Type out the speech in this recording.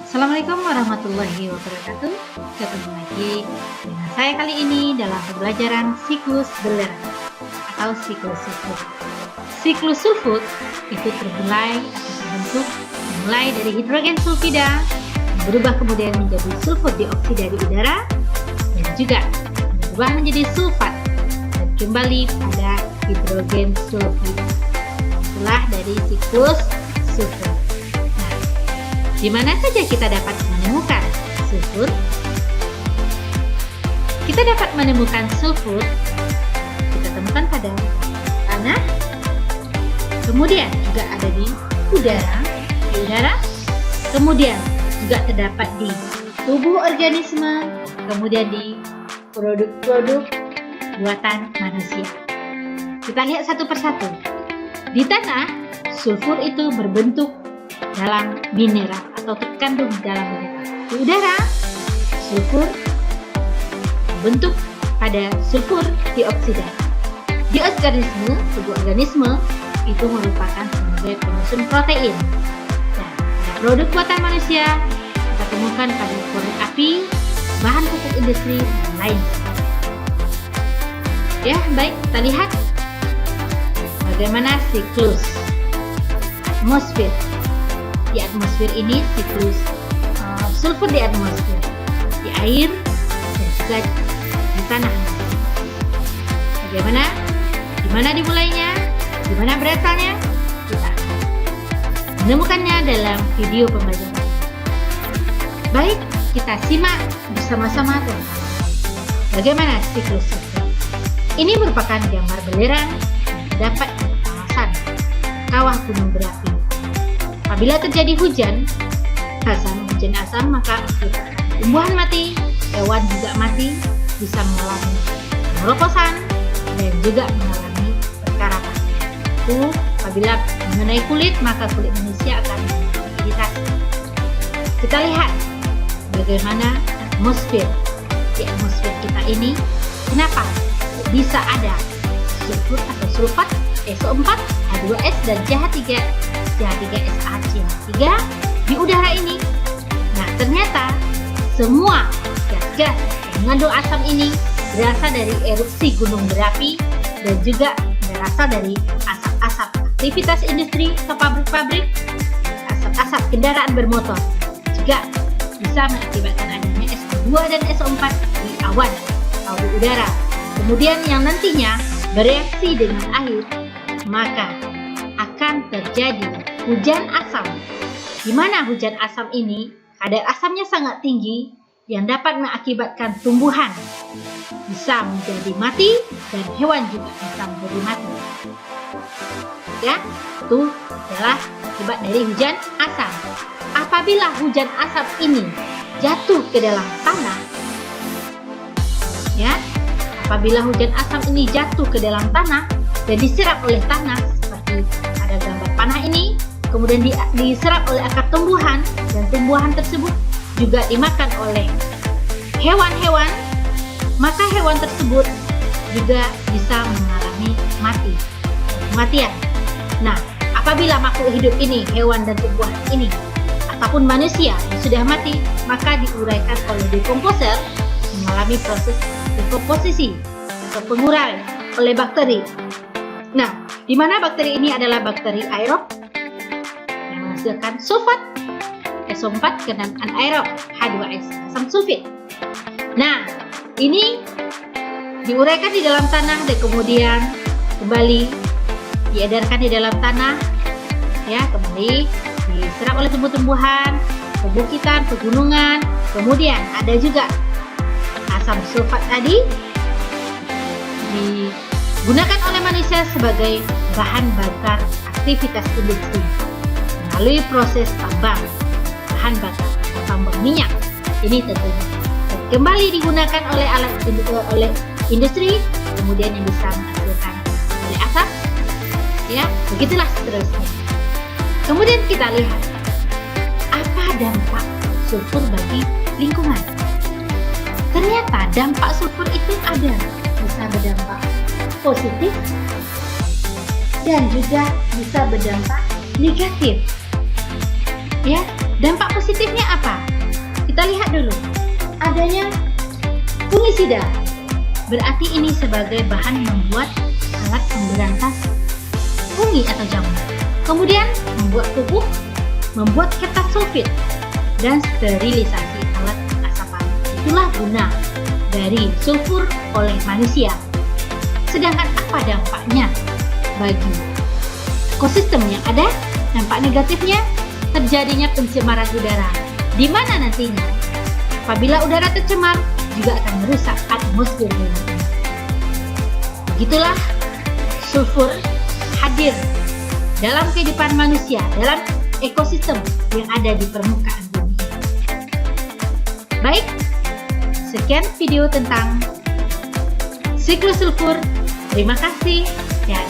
Assalamualaikum warahmatullahi wabarakatuh. Ketemu lagi dengan saya kali ini dalam pembelajaran siklus belerang atau siklus sulfur. Siklus sulfur itu termulai atau terbentuk mulai dari hidrogen sulfida yang berubah kemudian menjadi sulfur dioksida di udara dan juga berubah menjadi sulfat dan kembali pada hidrogen sulfida. Itulah dari siklus sulfur. Di mana saja kita dapat menemukan sulfur? Kita dapat menemukan sulfur, kita temukan pada tanah, kemudian juga ada di udara, kemudian juga terdapat di tubuh organisme, kemudian di produk-produk buatan manusia. Kita lihat satu persatu. Di tanah, sulfur itu berbentuk dalam mineral atau terkandung dalam mineral. Di udara, sulfur bentuk pada sulfur dioksida. Di organisme, tubuh organisme itu merupakan sebagai penyusun protein. Dan pada produk buatan manusia kita temukan pada korek api, bahan pupuk industri, dan lain. Ya, baik, kita lihat bagaimana siklus atmosfer. Di atmosfer ini siklus sulfur di atmosfer, di air dan juga di tanah. Bagaimana? Di mana dimulainya? Di mana berasalnya? Kita menemukannya dalam video pembelajaran. Baik, kita simak bersama-sama bagaimana siklus sulfur. Ini merupakan gambar belerang yang dapat di kawasan kawah gunung berapi. Apabila terjadi hujan asam, maka tumbuhan mati, hewan juga mati, bisa mengalami pengeroposan dan juga mengalami perkarapan. Itu apabila mengenai kulit, maka kulit manusia akan iritasi. Kita lihat bagaimana atmosfer. Di atmosfer kita ini, kenapa bisa ada sulfur atau sulfat, SO4, H2S dan CH3, CH3SaCH3 di udara ini. Nah, ternyata semua gas-gas yang mengandung asam ini berasal dari erupsi gunung berapi dan juga berasal dari asap-asap aktivitas industri atau pabrik-pabrik, asap-asap kendaraan bermotor. Juga bisa mengakibatkan adanya SO2 dan SO4 di awan atau di udara. Kemudian yang nantinya bereaksi dengan air, maka akan terjadi hujan asam. Di mana hujan asam ini, kadar asamnya sangat tinggi yang dapat mengakibatkan tumbuhan bisa menjadi mati dan hewan juga bisa menjadi mati. Ya, itu adalah akibat dari hujan asam. Apabila hujan asam ini jatuh ke dalam tanah, ya, apabila hujan asam ini jatuh ke dalam tanah dan diserap oleh tanah, seperti ada gambar panah ini, kemudian diserap oleh akar tumbuhan dan tumbuhan tersebut juga dimakan oleh hewan-hewan, maka hewan tersebut juga bisa mengalami kematian. Nah, apabila makhluk hidup ini, hewan dan tumbuhan ini ataupun manusia yang sudah mati, maka diuraikan oleh dekomposer, mengalami proses dekomposisi atau pengurai oleh bakteri. Nah, di mana bakteri ini adalah bakteri aerob yang menghasilkan sulfat SO4 dan anaerob H2S asam sulfit. Nah, ini diuraikan di dalam tanah dan kemudian kembali diedarkan di dalam tanah, ya, kembali diserap oleh tumbuh-tumbuhan, perbukitan, pegunungan. Kemudian ada juga asam sulfat tadi digunakan oleh manusia sebagai bahan bakar aktivitas industri melalui proses tambang bahan bakar atau tambang minyak. Ini tentunya kembali digunakan oleh industri, kemudian yang bisa menghasilkan oleh asap, ya, begitulah seterusnya. Kemudian kita lihat apa dampak sulfur bagi lingkungan. Ternyata dampak sulfur itu ada, bisa berdampak positif dan juga bisa berdampak negatif. Ya, dampak positifnya apa? Kita lihat dulu. Adanya fungisida. Berarti ini sebagai bahan membuat alat pemberantas fungi atau jamur. Kemudian membuat tubuh, membuat kertas sulfit, dan sterilisasi alat pengasapan. Itulah guna dari sulfur oleh manusia. Sedangkan apa dampaknya bagi ekosistem yang ada? Dampak negatifnya terjadinya pencemaran udara, di mana nantinya apabila udara tercemar juga akan merusak atmosfer bumi. Begitulah sulfur hadir dalam kehidupan manusia, dalam ekosistem yang ada di permukaan bumi. Baik, sekian video tentang siklus sulfur. Terima kasih dan